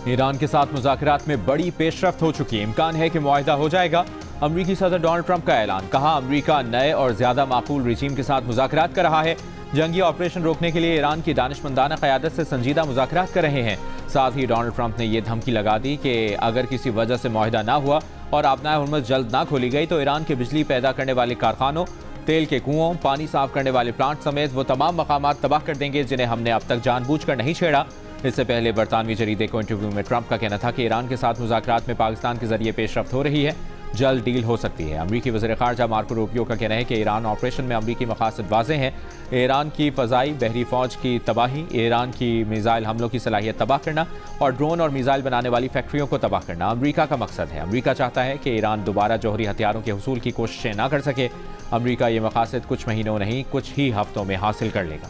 Iran के साथ मुज़ाकरात में बड़ी पेशरफ्त हो चुकी है, इम्कान है कि मुआहिदा हो जाएगा। अमरीकी सदर डोनाल्ड ट्रंप का ऐलान, कहा अमरीका नए और ज्यादा माकूल रिजीम के साथ मुज़ाकरात कर रहा है। जंगी ऑपरेशन रोकने के लिए ईरान की दानिशमंदाना क़यादत से संजीदा मुज़ाकरात कर रहे हैं। साथ ही डोनाल्ड ट्रंप ने यह धमकी लगा दी कि अगर किसी वजह से मुआहिदा ना हुआ और आबनाए हुर्मुज़ जल्द ना खोली गई तो ईरान के बिजली पैदा करने वाले कारखानों, तेल के कुओं, पानी साफ करने वाले प्लांट समेत वो तमाम मकामात तबाह कर देंगे जिन्हें हमने अब तक जानबूझकर नहीं छेड़ा। इससे पहले बरतानवी जरीदे को इंटरव्यू में ट्रंप का कहना था कि ईरान के साथ मुज़ाकरात में पाकिस्तान के जरिए पेशरफ्त हो रही है, जल्द डील हो सकती है। अमरीकी वज़ीर ख़ारजा मार्को रूबियो का कहना है कि ईरान ऑपरेशन में अमरीकी मकासद वाज़ेह हैं। ईरान की फ़ज़ाई बहरी फ़ौज की तबाही, ईरान की मिसाइल हमलों की सलाहियत तबाह करना और ड्रोन और मिसाइल बनाने वाली फैक्ट्रियों को तबाह करना अमरीका का मकसद है। अमरीका चाहता है कि ईरान दोबारा जौहरी हथियारों के हुसूल की कोशिशें ना कर सके। अमरीका ये मकासद कुछ महीनों नहीं, कुछ ही हफ्तों में हासिल कर लेगा।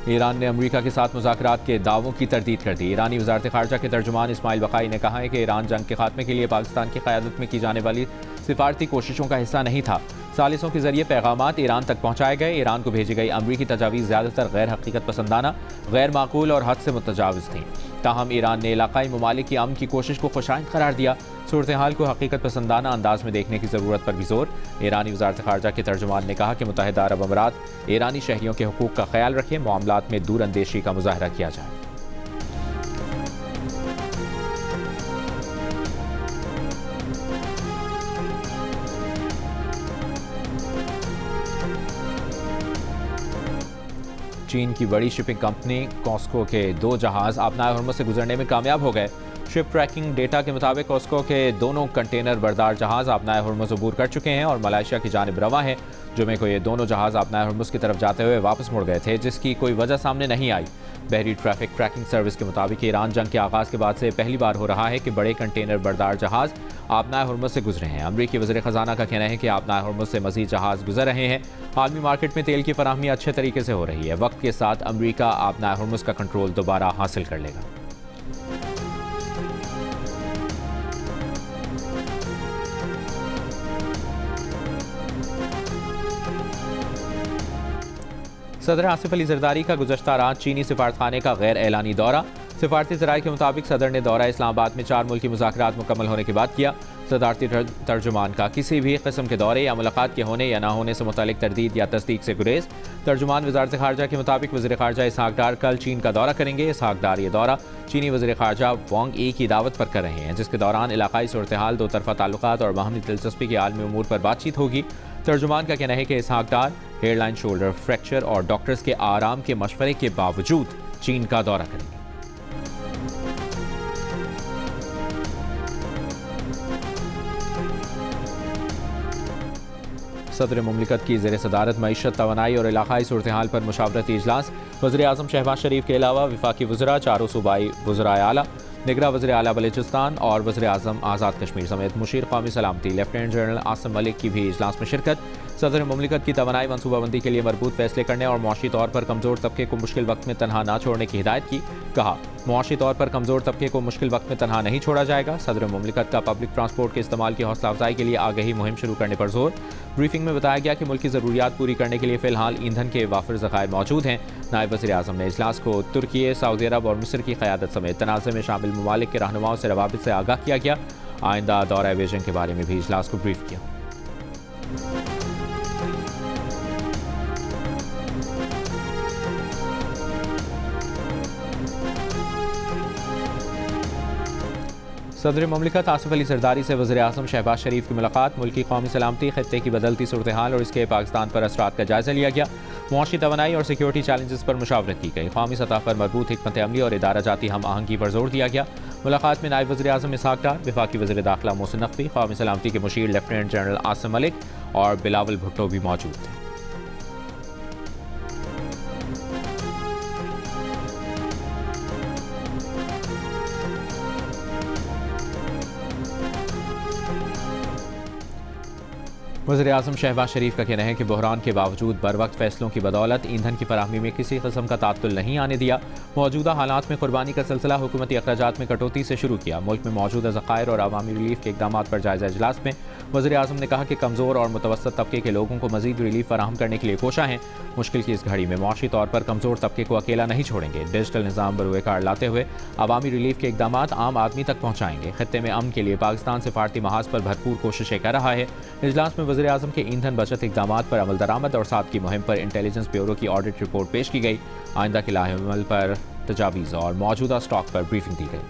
ईरान ने अमरीका के साथ मुज़ाकरात के दावों की तरदीद कर दी। ईरानी वज़ारत ख़ारजा के तर्जुमान इस्माइल बक़ाई ने कहा है कि ईरान जंग के खात्मे के लिए पाकिस्तान की क़यादत में की जाने वाली सिफारती कोशिशों का हिस्सा नहीं था। सालिसों के जरिए पैगामात ईरान तक पहुँचाए गए। ईरान को भेजी गई अमरीकी तजावीज़ ज़्यादातर गैर हकीकत पसंदाना, गैर माकूल और हद से मुतजाविज़ थीं। ताहम ईरान ने इलाक़ाई ममालिक की अमन की कोशिश को खुशाइंद करार दिया। सूरत हाल को हकीकत पसंदाना अंदाज में देखने की ज़रूरत पर भी जोर। ईरानी वज़ारत ख़ारजा के तर्जुमान ने कहा कि मुत्तहिदा अरब अमीरात ईरानी शहरियों के हुकूक का ख्याल रखें, मामलात में दूर अंदेशी का मुज़ाहरा किया जाए। चीन की बड़ी शिपिंग कंपनी कॉस्को के 2 जहाज़ आबनाए हुर्मुज़ से गुजरने में कामयाब हो गए। शिप ट्रैकिंग डेटा के मुताबिक कॉस्को के दोनों कंटेनर बरदार जहाज़ आबनाए हुर्मुज़ अबूर कर चुके हैं और मलेशिया की जानिब रवा हैं। जुमे को ये दोनों जहाज़ आबनाए हुर्मुज़ की तरफ जाते हुए वापस मुड़ गए थे, जिसकी कोई वजह सामने नहीं आई। बहरी ट्रैफिक ट्रैकिंग सर्विस के मुताबिक ईरान जंग के आगाज़ के बाद से पहली बार हो रहा है कि बड़े कंटेनर बरदार जहाज़ आबनाए हुर्मुज़ से गुजरे हैं। अमरीकी वज़ीर ख़जाना का कहना है कि आबनाए हुर्मुज़ से मज़ीद जहाज़ गुजर रहे हैं। आलमी मार्केट में तेल की फराहमी अच्छे तरीके से हो रही है। वक्त के साथ अमरीका आबनाए हुर्मुज़ का कंट्रोल दोबारा हासिल कर लेगा। सदर आसिफ अली जरदारी का गुज़श्ता रात चीनी सिफारतखाने का गैर एलानी दौरा। सिफारती ज़राए के मुताबिक सदर ने दौरा इस्लामाबाद में 4 मुल्की मुज़ाकरात मुकम्मल होने के बाद किया। सदारती तर्जुमान का किसी भी किस्म के दौरे या मुलाकात के होने या ना होने से मुतालिक तरदीद या तस्दीक से गुरेज। तर्जुमान वज़ारत ख़ारजा के मुताबिक वज़ीर ख़ारजा इसहाक डार कल चीन का दौरा करेंगे। इसहाक डार ये दौरा चीनी वज़ीर ख़ारजा वांग यी की दावत पर कर रहे हैं, जिसके दौरान इलाकाई सूरत हाल, दो तरफ़ा ताल्लुकात और बाहमी दिलचस्पी के आलमी उमूर पर बातचीत होगी। तर्जुमान का कहना है कि इसहाक डार हेयरलाइन शोल्डर फ्रैक्चर और डॉक्टर्स के आराम के मशवरे के बावजूद चीन का दौरा करेंगे। सदर मुमलिकत की ज़ेर सदारत मईशत, तवानाई और इलाकाई सूरत हाल पर मुशावरती इजलास। वज़ीर आज़म शहबाज शरीफ के अलावा वफाकी वज़रा, चारों सूबाई वज़राए आला, निगरान वज़ीर आला बलूचिस्तान और वज़ीर आज़म आज़ाद कश्मीर समेत मुशीर क़ौमी सलामती लेफ्टिनेंट जनरल आसिम मलिक की भी इजलास में शिरकत। सदर मुमलिकत की तवानाई मनसूबाबंदी के लिए मरबूत फैसले करने और मुआशी तौर पर कमज़ोर तबके को मुश्किल वक्त में तनहा ना छोड़ने की हिदायत की। कहा, मुआशी तौर पर कमज़ोर तबके को मुश्किल वक्त में तनहा नहीं छोड़ा जाएगा। सदर मुमलिकत का पब्लिक ट्रांसपोर्ट के इस्तेमाल की हौसला अफजाई के लिए आगही मुहिम शुरू करने पर जोर। ब्रीफिंग में बताया गया कि मुल्क की ज़रूरियात पूरी करने के लिए फ़िलहाल ईंधन के वाफिर ज़खायर मौजूद हैं। नायब वज़ीर आज़म ने इजलास को तुर्की, सऊदी अरब और मिस्र की क़यादत समेत तनाज़े में शामिल ममालिक के रहनुमाओं से रवाबित से आगाह किया गया। आइंदा दौरा विजन के बारे में भी इजलास को ब्रीफ किया। सदर मुमलिकत आसिफ अली जरदारी से वज़ीर आज़म शहबाज शरीफ की मुलाकात। मुल्की कौमी सलामती, खित्ते की बदलती सूरत हाल और इसके पाकिस्तान पर असरात का जायज़ा लिया गया। मुआशी तवानाई और सिक्योरिटी चैलेंजेस पर मुशावरत की गई। कौमी सतह पर मरबूत हिकमत अमली और इदारा जाती हम आहंगी पर जोर दिया गया। मुलाकात में नायब वज़ीर आज़म इसहाक डार, वफाकी वज़ीर दाखिला मोहसिन नकवी, कौमी सलामती के मुशीर लेफ्टिनेंट जनरल आसिम मलिक और बिलावल भुट्टो भी मौजूद थे। वज़ीर-ए-आज़म शहबाज शरीफ का कहना है कि बहरान के बावजूद बर वक्त फैसलों की बदौलत ईंधन की फराहमी में किसी किस्म का तात्तुल नहीं आने दिया। मौजूदा हालात में कुर्बानी का सिलसिला हुकूमती अखराजात में कटौती से शुरू किया। मुल्क में मौजूदा ज़खायर और अवामी रिलीफ के इक़दाम पर जायज़ा इजलास में वज़ीर-ए-आज़म ने कहा कि कमज़ोर और मुतवस्सित तबके के लोगों को मज़ीद रिलीफ फराहम करने के लिए कोशा हैं। मुश्किल की इस घड़ी में मुआशी तौर पर कमज़ोर तबके को अकेला नहीं छोड़ेंगे। डिजिटल निज़ाम बरूए कार लाते हुए अवामी रिलीफ के इक़दाम आम आदमी तक पहुँचाएंगे। खत्ते में अमन के लिए पाकिस्तान सिफारती महाज पर भरपूर कोशिशें कर रहा है। इजलास में वज़ीर-ए-आज़म के ईंधन बचत इक़दाम पर अमल दरामद और सादगी मुहिम पर इंटेलिजेंस ब्यूरो की ऑडिट रिपोर्ट पेश की गई। आइंदा के लाहेअमल पर तजावीज़ और मौजूदा स्टॉक पर ब्रीफिंग दी गई।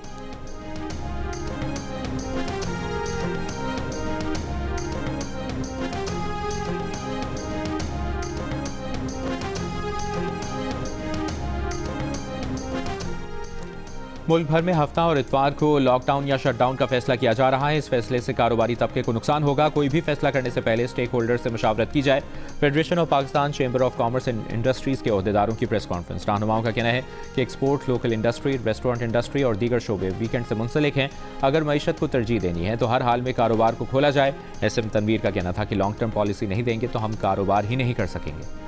मुल्क भर में हफ्ता और इतवार को लॉकडाउन या शटडाउन का फैसला किया जा रहा है। इस फैसले से कारोबारी तबके को नुकसान होगा। कोई भी फैसला करने से पहले स्टेक होल्डर से मुशावरत की जाए। Federation of Pakistan chamber of commerce and industries के अहदेदारों की प्रेस कॉन्फ्रेंस। रहनुमाओं का कहना है कि export, local industry, restaurant industry और दीगर शोबे वीकेंड से मुंसलिक हैं। अगर मईशत को तरजीह देनी है तो हर हाल में कारोबार को खोला जाए। एसएम तनवीर का कहना था कि लॉन्ग टर्म पॉलिसी नहीं देंगे तो हम कारोबार ही नहीं कर सकेंगे।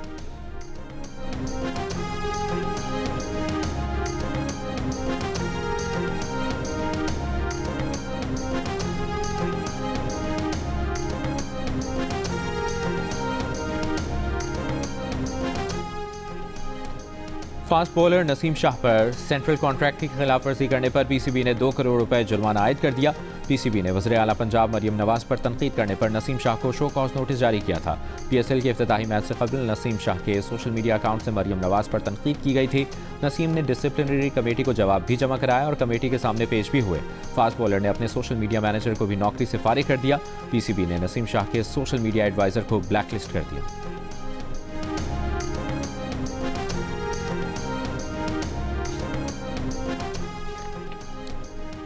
फास्ट बॉलर नसीम शाह पर सेंट्रल कॉन्ट्रैक्ट की खिलाफ वर्जी करने पर पीसीबी ने 2 करोड़ रुपए जुर्माना आयद कर दिया। पीसीबी ने वज़ीर आला पंजाब मरियम नवाज पर तनकीद करने पर नसीम शाह को शो कॉज नोटिस जारी किया था। पीएसएल के इफ्तिताही मैच से कबल नसीम शाह के सोशल मीडिया अकाउंट से मरियम नवाज पर तनकीद की गई थी। नसीम ने डिसिप्लिनरी कमेटी को जवाब भी जमा कराया और कमेटी के सामने पेश भी हुए। फास्ट बॉलर ने अपने सोशल मीडिया मैनेजर को भी नौकरी से फारिग कर दिया। पीसीबी ने नसीम शाह के सोशल मीडिया एडवाइजर को ब्लैकलिस्ट कर दिया।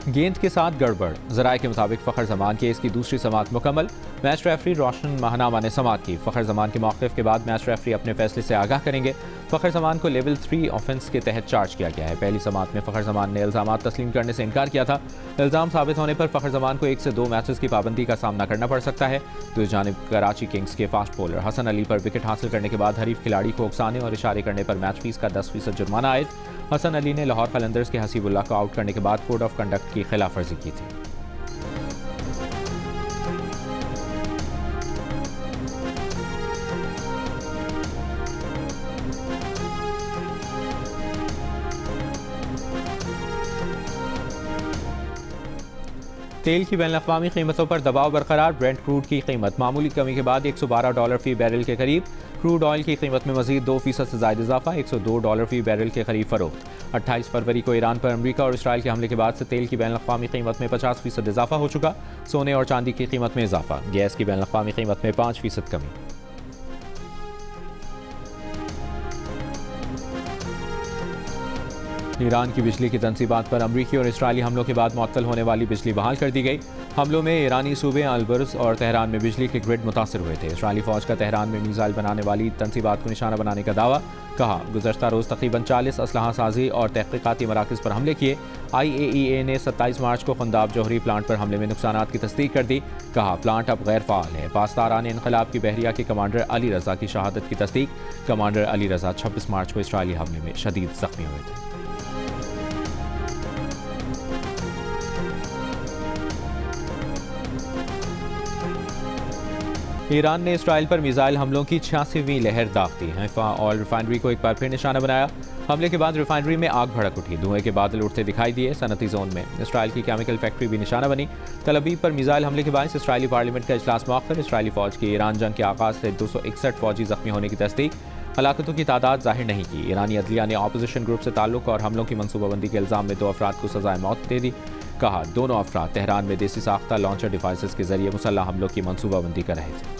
गेंद के साथ गड़बड़, ज़राए के मुताबिक फ़खर जमान केस की दूसरी समाअत मुकम्मल। मैच रेफरी रोशन महानामा ने समाअत की। फ़खर जमान के मौक़िफ़ के बाद मैच रेफरी अपने फैसले से आगाह करेंगे। फ़खर जमान को लेवल 3 ऑफेंस के तहत चार्ज किया गया है। पहली समाअत में फ़खर जमान ने इल्ज़ामात तस्लीम करने से इनकार किया था। इल्ज़ाम साबित होने पर फ़खर जमान को 1 से 2 मैचेस की पाबंदी का सामना करना पड़ सकता है। दूसरी जानिब कराची किंग्स के फास्ट बॉलर हसन अली पर विकेट हासिल करने के बाद हरीफ खिलाड़ी को उकसाने और इशारे करने पर मैच फीस का 10% जुर्माना आयद। हसन अली ने लाहौर कलंदर्स के हसीबुल्लाह को आउट करने के बाद कोड ऑफ कंडक्ट की खिलाफ वर्जी की थी। तेल की बैनुल-अक़वामी कीमतों पर दबाव बरकरार। ब्रेंट क्रूड की कीमत मामूली कमी के बाद $112 फी बैरल के करीब। क्रूड ऑयल की कीमत में मजीद 2% से ज़ायद इजाफा, $102 फी बैरल के करीब फरोख्त। 28 फरवरी को ईरान पर अमरीका और इसराइल के हमले के बाद से तेल की बैनुल-अक़वामी कीमत में 50% इजाफा हो चुका। सोने और चांदी की कीमत में इजाफा, गैस की बैनुल-अक़वामी कीमत में 5% कमी। ईरान की बिजली की तनसीबात पर अमरीकी और इसराइली हमलों के बाद मुअत्तल होने वाली बिजली बहाल कर दी गई। हमलों में ईरानी सूबे अलबर्ज और तेहरान में बिजली के ग्रिड मुतासर हुए थे। इसराइली फौज का तेहरान में मिसाइल बनाने वाली तनसीबात को निशाना बनाने का दावा। कहा, गुज़श्ता रोज़ तकरीबन 40 असलहा साजी और तहक़ीक़ाती मराकज़ पर हमले किए। IAEA ने 27 मार्च को खंदाब जौहरी प्लांट पर हमले में नुकसानात की तस्दीक कर दी। कहा, प्लांट अब गैर फ़ाल है। पास्तारान इनक़लाब की बहरिया के कमांडर अली रज़ा की शहादत की तस्दीक। कमांडर अली रज़ा 26 मार्च को इसराइली हमले में शदीद ज़ख्मी हुए थे। ईरान ने इसराइल पर मिसाइल हमलों की 86वीं लहर दाग दी। हैफा ऑयल रिफाइनरी को एक बार फिर निशाना बनाया। हमले के बाद रिफाइनरी में आग भड़क उठी, धुएं के बादल उठते दिखाई दिए। सनती जोन में इसराइल की केमिकल फैक्ट्री भी निशाना बनी। तल अवीव पर मिसाइल हमले के बाद इसराइली पार्लियामेंट का इजलास मौखर। इसराइली फौज की ईरान जंग के आगाज से 261 फौजी जख्मी होने की तस्दीक। हलाकतों की तादाद जाहिर नहीं की। ईरानी अदलिया ने अपोजिशन ग्रुप से ताल्लुक और हमलों की मनसूबाबंदी के इल्ज़ाम में 2 अफराद को सजाए मौत दे दी। कहा, दोनों अफराद तेहरान में देसी साख्ता लॉन्चर डिवाइसेस के जरिए मुसल्लह हमलों की मनसूबाबंदी कर रहे थे।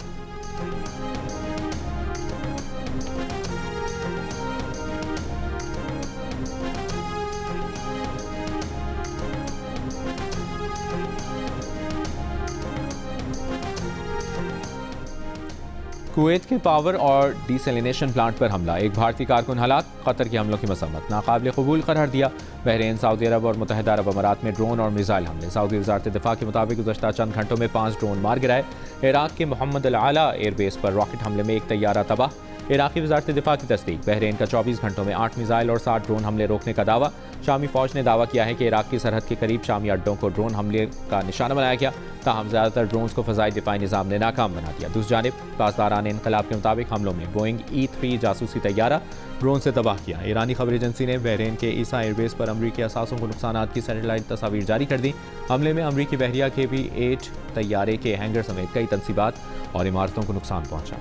कुवैत के पावर और डिसैलिनेशन प्लांट पर हमला, एक भारतीय कारकुन हलाक, कतर के हमलों की मसम्मत नाकाबिल कबूल करार दिया। बहरीन, सऊदी अरब और मुत्तहिदा अरब अमारात में ड्रोन और मिसाइल हमले। सऊदी वज़ारत दिफा के मुताबिक गुज़श्ता चंद घंटों में 5 ड्रोन मार गिराए। इराक के मोहम्मद अल आला एयरबेस पर रॉकेट हमले में एक तैयारा तबाह। इराकी वज़ारत दिफा की तस्दीक, बहरीन का 24 घंटों में 8 मिसाइल और 7 ड्रोन हमले रोकने का दावा। शामी फौज ने दावा किया है कि इराक की सरहद के करीब शामी अड्डों को ड्रोन हमले का निशाना बनाया गया, ताहम ज़्यादातर ड्रोन्स को फ़ज़ाई दिफाई निज़ाम ने नाकाम बना दिया। दूसरी जानिब पासदारान इनकलाब के मुताबिक हमलों में बोइंग E-3 जासूसी तैयारा ड्रोन से तबाह किया। ईरानी खबर एजेंसी ने बहरीन के ईसा एयरबेस पर अमरीकी असासों को नुकसान की सैटेलाइट तस्वीर जारी कर दी। हमले में अमरीकी बहरिया के B-8 तैयारे के हैंगर समेत कई तनसीबात और इमारतों को नुकसान पहुंचा।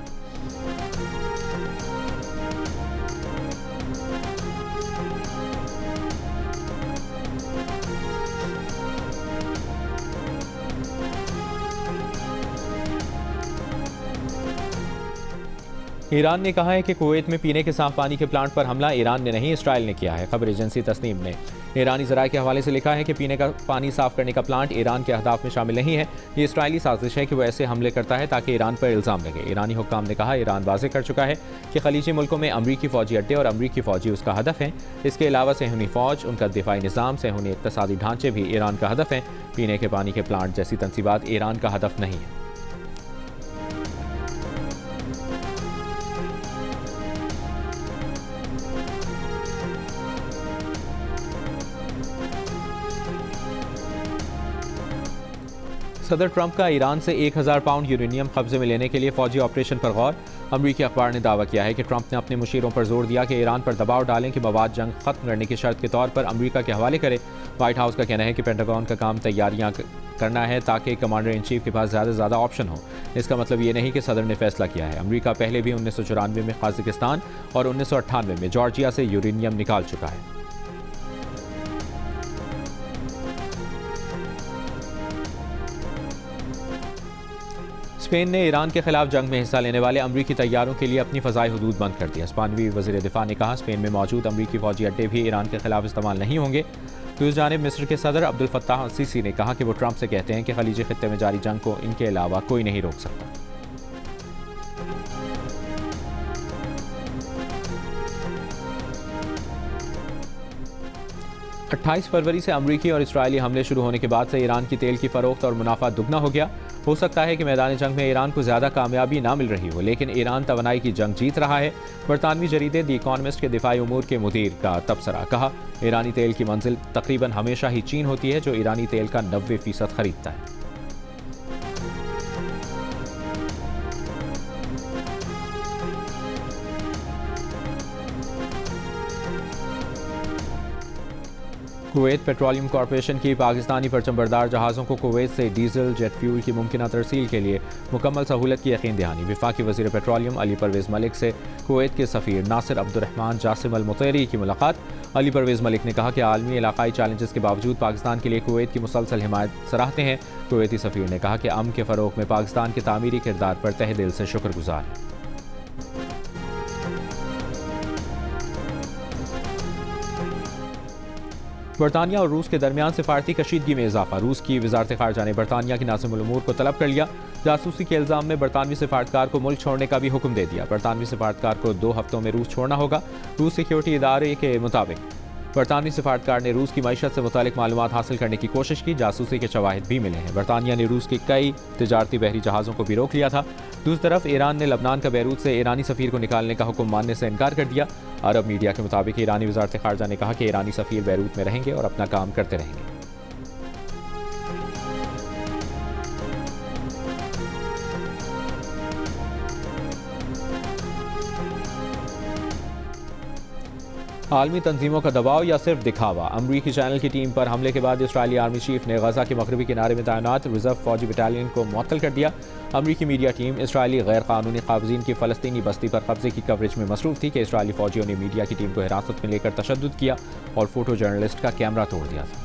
ईरान ने कहा है कि कुवैत में पीने के साफ पानी के प्लांट पर हमला ईरान ने नहीं, इसराइल ने किया है। खबर एजेंसी तस्नीम ने ईरानी ज़राए के हवाले से लिखा है कि पीने का पानी साफ करने का प्लांट ईरान के अहदाफ में शामिल नहीं है। ये इसराइली साजिश है कि वो ऐसे हमले करता है ताकि ईरान पर इल्ज़ाम लगे। ईरानी हुक्काम ने कहा, ईरान वाज़ेह कर चुका है कि खलीजी मुल्कों में अमरीकी फ़ौजी अड्डे और अमरीकी फ़ौजी उसका हदफ हैं। इसके अलावा सेहूनी फ़ौज, उनका दिफाई निज़ाम, सेहूनी इक़्तिसादी ढांचे भी ईरान का हदफ हैं। पीने के पानी के प्लांट जैसी तनसीबात ईरान का हदफ नहीं है। सदर ट्रंप का ईरान से 1000 पाउंड यूरेनियम कब्जे में लेने के लिए फौजी ऑपरेशन पर गौर। अमरीकी अखबार ने दावा किया है कि ट्रंप ने अपने मुशीरों पर जोर दिया कि ईरान पर दबाव डालें कि मवाद जंग खत्म करने की शर्त के तौर पर अमरीका के हवाले करे। व्हाइट हाउस का कहना है कि पेंटागन का काम तैयारियां करना है ताकि कमांडर इन चीफ के पास ज़्यादा ऑप्शन हो। इसका मतलब ये नहीं कि सदर ने फैसला किया है। अमरीका पहले भी 1994 में कजाकिस्तान और 1998 में जॉर्जिया से यूरेनियम निकाल चुका है। स्पेन ने ईरान के खिलाफ जंग में हिस्सा लेने वाले अमरीकी तैयारों के लिए अपनी फ़ज़ाई हदूद बंद कर दिया। स्पेनी वज़ीर दिफा ने कहा, स्पेन में मौजूद अमरीकी फ़ौजी अड्डे भी ईरान के खिलाफ इस्तेमाल नहीं होंगे। दूसरी जानिब मिस्र के सदर अब्दुल फत्ताह सीसी ने कहा कि वो ट्रंप से कहते हैं कि खलीजी खित्ते में जारी जंग को इनके अलावा कोई नहीं रोक सकता। 28 फरवरी से अमरीकी और इसराइली हमले शुरू होने के बाद से ईरान की तेल की फरोख्त और मुनाफा दुगना हो गया। हो सकता है कि मैदान जंग में ईरान को ज़्यादा कामयाबी ना मिल रही हो, लेकिन ईरान तवानाई की जंग जीत रहा है। बरतानवी जरीदे द इकॉनमिस्ट के दिफाई उमूर के मुदीर का तबसरा, कहा, ईरानी तेल की मंजिल तकरीबन हमेशा ही चीन होती है, जो ईरानी तेल का 90% खरीदता है। कुवैत पेट्रोलियम कॉरपोरेशन की पाकिस्तानी परचमबरदार जहाज़ों को कुवैत से डीजल जेट फ्यूल की मुमकिना तरसील के लिए मुकम्मल सहूलत की यकीन दहानी। वफाकी वज़ीर पेट्रोलियम अली परवेज़ मलिक से कुवैत के सफ़ीर नासिर अब्दुर्रहमान जासिम अल मुतैरी की मुलाकात। अली परवेज़ मलिक ने कहा कि आलमी इलाकाई चैलेंजेस के बावजूद पाकिस्तान के लिए कुवैत की मुसलसल हिमायत सराहते हैं। कुवैती सफ़ीर ने कहा कि अमन के फ़रोग़ में पाकिस्तान के तामीरी किरदार पर तहे दिल से शुक्रगुजार है। बरतानिया और रूस के दरमियान सिफारती कशीदगी में इजाफा। रूस की वजारत खारजा ने बरतानिया के नाज़िम उल उमूर को तलब कर लिया। जासूसी के इल्ज़ाम में बरतानवी सिफारतकार को मुल्क छोड़ने का भी हुक्म दे दिया। बरतानवी सिफारतकार को 2 हफ्तों में रूस छोड़ना होगा। रूस सिक्योरिटी इदारे के मुताबिक बरतानवी सिफारतकार ने रूस की मईशत से मुतालिक मालूमात हासिल करने की कोशिश की। जासूसी के शवाहिद भी मिले हैं। बरतानिया ने रूस के कई तिजारती बहरी जहाज़ों को भी रोक लिया था। दूसरी तरफ ईरान ने लबनान का बैरूत से ईरानी सफ़ीर को निकालने का हुक्म मानने से इनकार कर दिया। अरब मीडिया के मुताबिक ईरानी वज़ारत खारजा ने कहा कि ईरानी सफ़ीर बैरूत में रहेंगे और अपना काम करते रहेंगे। आलमी तंजीमों का दबाव या सिर्फ दिखावा। अमरीकी चैनल की टीम पर हमले के बाद इसराइली आर्मी चीफ ने गजा के मगरबी किनारे में तैनात रिजर्व फौजी बटालियन को मुअत्तल कर दिया। अमरीकी मीडिया टीम इसराइली गैर कानूनी काबजीन की फ़लस्तीनी बस्ती पर कब्जे की कवरेज में मसरूफ़ थी कि इसराइली फौजियों ने मीडिया की टीम को हिरासत में लेकर तशद्दुद किया और फोटो जर्नलिस्ट का कैमरा तोड़ दिया था।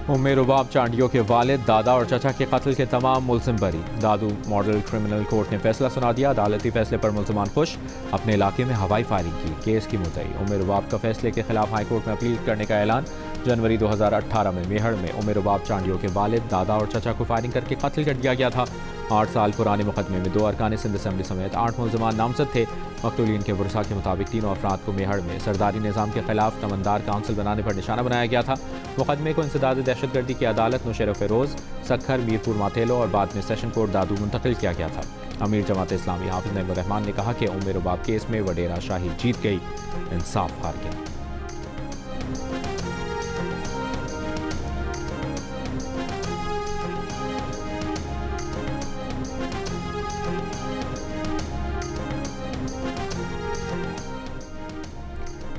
उम्मे रुबाब चांडियों के वालिद, दादा और चचा के कत्ल के तमाम मुलजिम बरी। दादू मॉडल क्रिमिनल कोर्ट ने फैसला सुना दिया। अदालती फैसले पर मुलजमान खुश। अपने इलाके में हवाई फायरिंग की। केस की मुद्दई उम्मे रुबाब का फैसले के खिलाफ हाईकोर्ट में अपील करने का ऐलान। जनवरी 2018 में मेहड़ में उम्मे रुबाब चांडियों के वालिद, दादा और चचा को फायरिंग करके कत्ल कर दिया गया था। 8 साल पुराने मुकदमे में 2 अरकान सिंध असम्बली समेत 8 मुलजमान नामजद थे। मकतूलीन के वरसा के मुताबिक तीनों अफराद को मेहड़ में सरदारी निज़ाम के खिलाफ तमंदार काउंसिल बनाने पर निशाना बनाया गया था। मुकदमे को इंसदाद दहशतगर्दी की अदालत नौशेर फेरोज, सखर, मीरपुर माथेलो और बाद में सेशन कोर्ट दादू मुंतकिल किया गया था। अमीर जमात इस्लामी हाफिज नईमुर रहमान ने कहा कि उम्मे रुबाब केस में वडेरा शाही जीत गई, इंसाफ हार गया।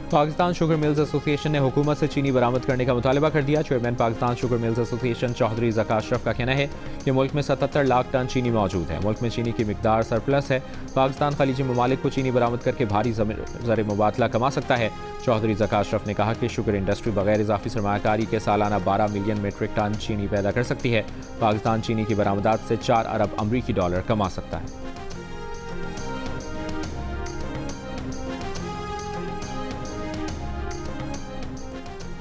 पाकिस्तान शुगर मिल्स एसोसिएशन ने हुकूमत से चीनी बरामद करने का मुतालबा कर दिया। Chairman Pakistan sugar mills association Chaudhry Zaka Ashraf का कहना है कि मुल्क में 77 लाख टन चीनी मौजूद है। मुल्क में चीनी की मिकदार सरप्लस है। पाकिस्तान खलीजी ममालिक को चीनी बरामद करके भारी ज़र मुबादला कमा सकता है। चौधरी ज़का अशरफ ने कहा कि शुगर इंडस्ट्री बगैर इजाफी सरमायाकारी के सालाना 12 मिलियन मीट्रिक टन चीनी पैदा कर सकती है। पाकिस्तान चीनी की बरामदात से 4 अरब अमरीकी डॉलर कमा सकता है।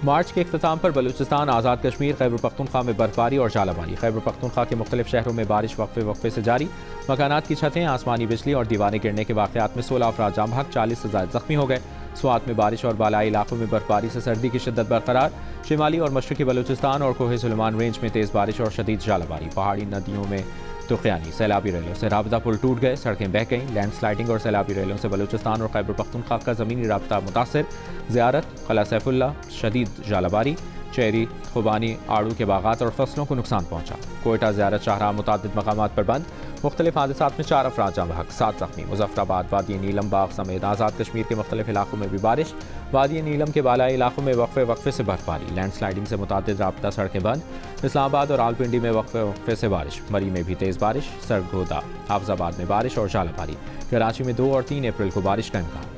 मार्च के इख्तिताम पर बलूचिस्तान, आज़ाद कश्मीर, खैबर पख्तूनख्वा में बर्फबारी और जालाबारी। खैबर पख्तूनख्वा के मुख्तलिफ शहरों में बारिश वक्फे वक्फे से जारी। मकानात की छतें, आसमानी बिजली और दीवारें गिरने के वाक़यात में 16 अफराद जाम बहक, 40 से ज़ायद जख्मी हो गए। स्वात में बारिश और बालाई इलाकों में बर्फबारी से सर्दी की शिद्दत बरकरार। शिमाली और मशरक़ी बलूचिस्तान और कोहे सुलेमान रेंज में तेज़ बारिश और शदीद जालाबारी। पहाड़ी नदियों में तुग़यानी, सैलाबी रेलों से राबता पुल टूट गए, सड़कें बह गईं। लैंडस्लाइडिंग और सैलाबी रेलों से बलूचिस्तान और खैबर पख्तूनख्वा का ज़मीनी राबता मुतासर। ज़ियारत, क़ला सैफुल्ला, शदीद जालाबारी। चेरी, खुबानी, आड़ू के बागात और फसलों को नुकसान पहुंचा। कोयटा ज़ियारत शाहराह मुतादिद मकामात पर बंद। मुख्तलिफ हादसात में 4 अफराद जाम बहक, 7 जख्मी। मुजफ्फराबाद, वादी नीलम, बाग समेत आज़ाद कश्मीर के मुख्तलिफ इलाकों में भी बारिश। वादी नीलम के बालाई इलाकों में वक्फे वक्फे से बर्फबारी। लैंडस्लाइडिंग से मुतादिद राबता सड़कें बंद। इस्लामाबाद और रावलपिंडी में वक्फे वक्फे से बारिश। मरी में भी तेज़ बारिश। सरगोदा, हाफजाबाद में बारिश और जालाबारी। कराची में 2 और 3 अप्रैल को बारिश का इम्कान।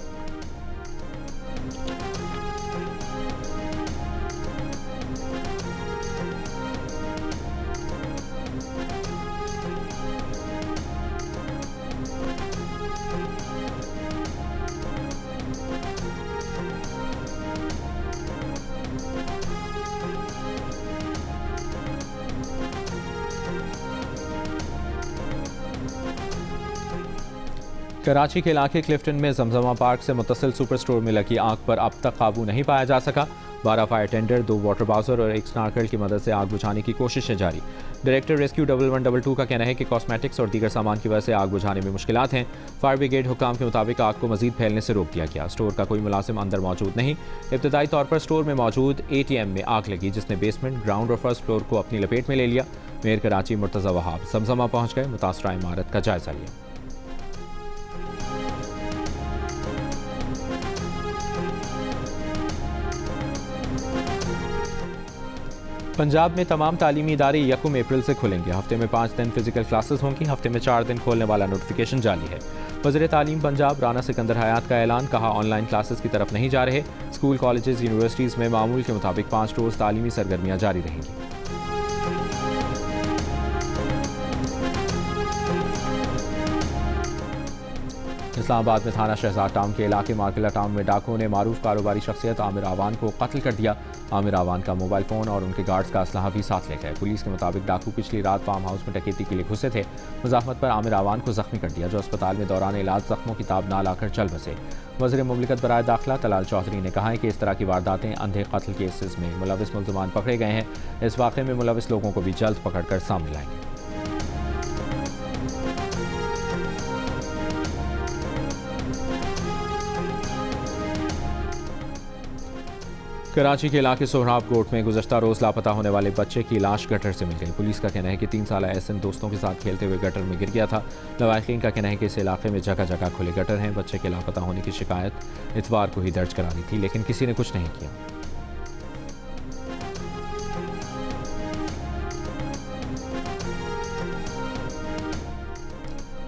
कराची के इलाके क्लिफ्टन में जमजमा पार्क से मुत्तसिल सुपर स्टोर में लगी आग पर अब तक काबू नहीं पाया जा सका। 12 फायर टेंडर, 2 वाटर बाउजर और 1 स्नार्कल की मदद से आग बुझाने की कोशिशें जारी। डायरेक्टर रेस्क्यू 1122 का कहना है कि कॉस्मेटिक्स और दीगर सामान की वजह से आग बुझाने में मुश्किलात हैं। फायर ब्रिगेड हुक्काम के मुताबिक आग को मजीद फैलने से रोक दिया गया। स्टोर का कोई मुलाजिम अंदर मौजूद नहीं। इब्तदाई तौर पर स्टोर में मौजूद ATM में आग लगी, जिसने बेसमेंट, ग्राउंड और फर्स्ट फ्लोर को अपनी लपेट में ले लिया। मेयर कराची मुर्तज़ा वहाब जमजमा पहुँच गए, मुतासरा इमारत का जायजा लिया। पंजाब में तमाम तालीमी इदारे 1 अप्रैल से खुलेंगे। हफ्ते में 5 दिन फिजिकल क्लासेस होंगी। हफ्ते में 4 दिन खोलने वाला नोटिफिकेशन जारी है। वज़ीर तालीम पंजाब राना सिकंदर हयात का ऐलान, कहा ऑनलाइन क्लासेस की तरफ नहीं जा रहे। स्कूल, कॉलेजेस, यूनिवर्सिटीज़ में मामूल के मुताबिक 5 रोज़ तालीमी सरगर्मियाँ जारी रहेंगी। इस्लामाबाद में थाना शहजाद टाउन के इलाके मार्किला टाउन में डाकुओं ने मारूफ कारोबारी शख्सियत आमिर आवान को कत्ल कर दिया। आमिर आवान का मोबाइल फ़ोन और उनके गार्ड्स का असलहा भी साथ ले गए। पुलिस के मुताबिक डाकू पिछली रात फार्म हाउस में डकैती के लिए घुसे थे। मुज़ाहमत पर आमिर आवान को जख्मी कर दिया, जो अस्पताल में दौरान इलाज जख्मों की ताब ना लाकर चल बसे। वज़ीर मुमलिकत बराए दाखिला तलाल चौधरी ने कहा है कि इस तरह की वारदातें अंधे कत्ल केसेस में मुलविस मुल्ज़मान पकड़े गए हैं। इस वाक़े में मुलविस लोगों को भी जल्द पकड़ कर सामने लाएंगे। कराची के इलाके सोहराब कोट में गुज़श्ता रोज़ लापता होने वाले बच्चे की लाश गटर से मिल गई। पुलिस का कहना है कि 3 साल एहसन दोस्तों के साथ खेलते हुए गटर में गिर गया था। लवाहिकीन का कहना है कि इस इलाके में जगह जगह खुले गटर हैं। बच्चे के लापता होने की शिकायत इतवार को ही दर्ज करा दी थी, लेकिन किसी ने कुछ नहीं किया।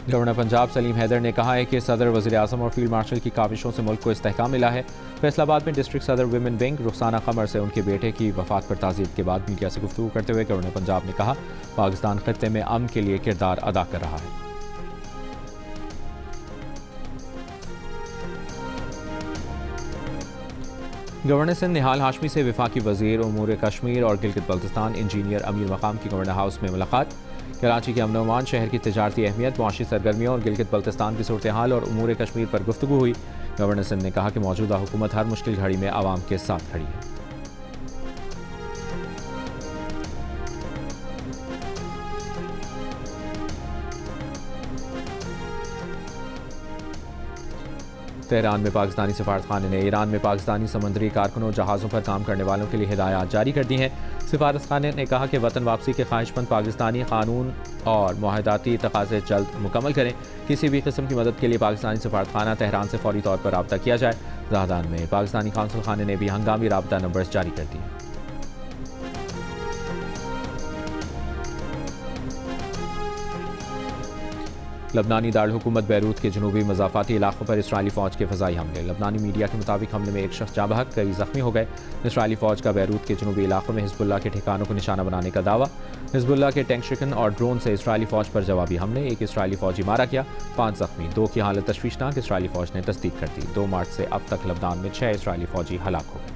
गवर्नर पंजाब सलीम हैदर ने कहा है कि सदर, वज़ीर आज़म और फील्ड मार्शल की काविशों से मुल्क को इस्तेहकाम मिला है। फैसलाबाद में डिस्ट्रिक्ट सदर विमेन विंग रुखसाना कमर से उनके बेटे की वफात पर ताज़ियत के बाद मीडिया से गुफ्तगू करते हुए गवर्नर पंजाब ने कहा, पाकिस्तान खत्ते में अमन के लिए किरदार अदा कर रहा है। गवर्नर सिंध निहाल हाशमी से वफाकी वज़ीर उमूर कश्मीर और गिलगित बल्तिस्तान इंजीनियर अमीर मकाम की गवर्नर हाउस में मुलाकात। कराची के अमन अमान, शहर की तजारती अहमियत, मुआशी सरगर्मियों और गिलगित बल्तिस्तान की सूरत हाल और उमूर कश्मीर पर गुफ्तगू हुई। गवर्नर सिंध ने कहा कि मौजूदा हुकूमत हर मुश्किल घड़ी में आवाम के साथ खड़ी है। तेहरान में पाकिस्तानी सफारतखाने ने ईरान में पाकिस्तानी समुद्री कारकुनों, जहाज़ों पर काम करने वालों के लिए हिदायत जारी कर दी हैं। सफारतखाने ने कहा कि वतन वापसी के ख्वाहिशमंद पाकिस्तानी कानून और मुआहदाती तकाज़े जल्द मुकम्मल करें। किसी भी किस्म की मदद के लिए पाकिस्तानी सफारतखाना तेहरान से फौरी तौर पर रब्ता किया जाए। जहादान में पाकिस्तानी कौंसल खाने ने भी हंगामी राबता नंबर्स जारी कर दिए। लबनानी दारकूमत बैरूत के जनूबी मज़ाफ़ाती इलाकों पर इसराइली फ़ौज के फ़ज़ाई हमले। लबनानी मीडिया के मुताबिक हमले में एक शख्स जाँ बहक, कई ज़ख्मी हो गए। इसराइली फ़ौज का बैरूत के जनूबी इलाकों में हिज़्बुल्लाह के ठिकानों को निशाना बनाने का दावा। हिज़्बुल्लाह के टैंक शिकन और ड्रोन से इसराइली फ़ौज पर जवाबी हमले। एक इसराइली फ़ौजी मारा गया, 5 ज़ख्मी, 2 की हालत तशवीशनाक। इसराइली फ़ौज ने तस्दीक कर दी। 2 मार्च से अब तक लबनान में 6 इसराइली फ़ौजी हलाक हो गए।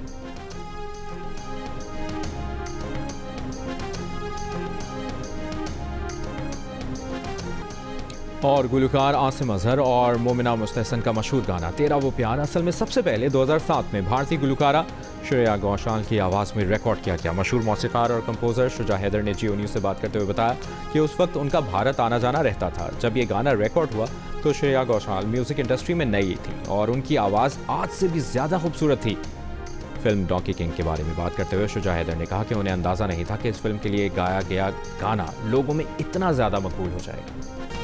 और गुलकार आसिम अजहर और मोमिना मुस्तहसन का मशहूर गाना तेरा वो प्यार असल में सबसे पहले 2007 में भारतीय गुलकारा श्रेया घोषाल की आवाज़ में रिकॉर्ड किया गया। मशहूर मौसीकार और कंपोज़र शुजा हैदर ने जियो न्यूज़ से बात करते हुए बताया कि उस वक्त उनका भारत आना जाना रहता था। जब ये गाना रिकॉर्ड हुआ तो श्रेया घोषाल म्यूज़िक इंडस्ट्री में नई थी और उनकी आवाज़ आज से भी ज़्यादा खूबसूरत थी। फिल्म डॉन्की किंग के बारे में बात करते हुए शुजा हैदर ने कहा कि उन्हें अंदाज़ा नहीं था कि इस फिल्म के लिए गाया गया गाना लोगों में इतना ज़्यादा मकबूल हो जाएगा।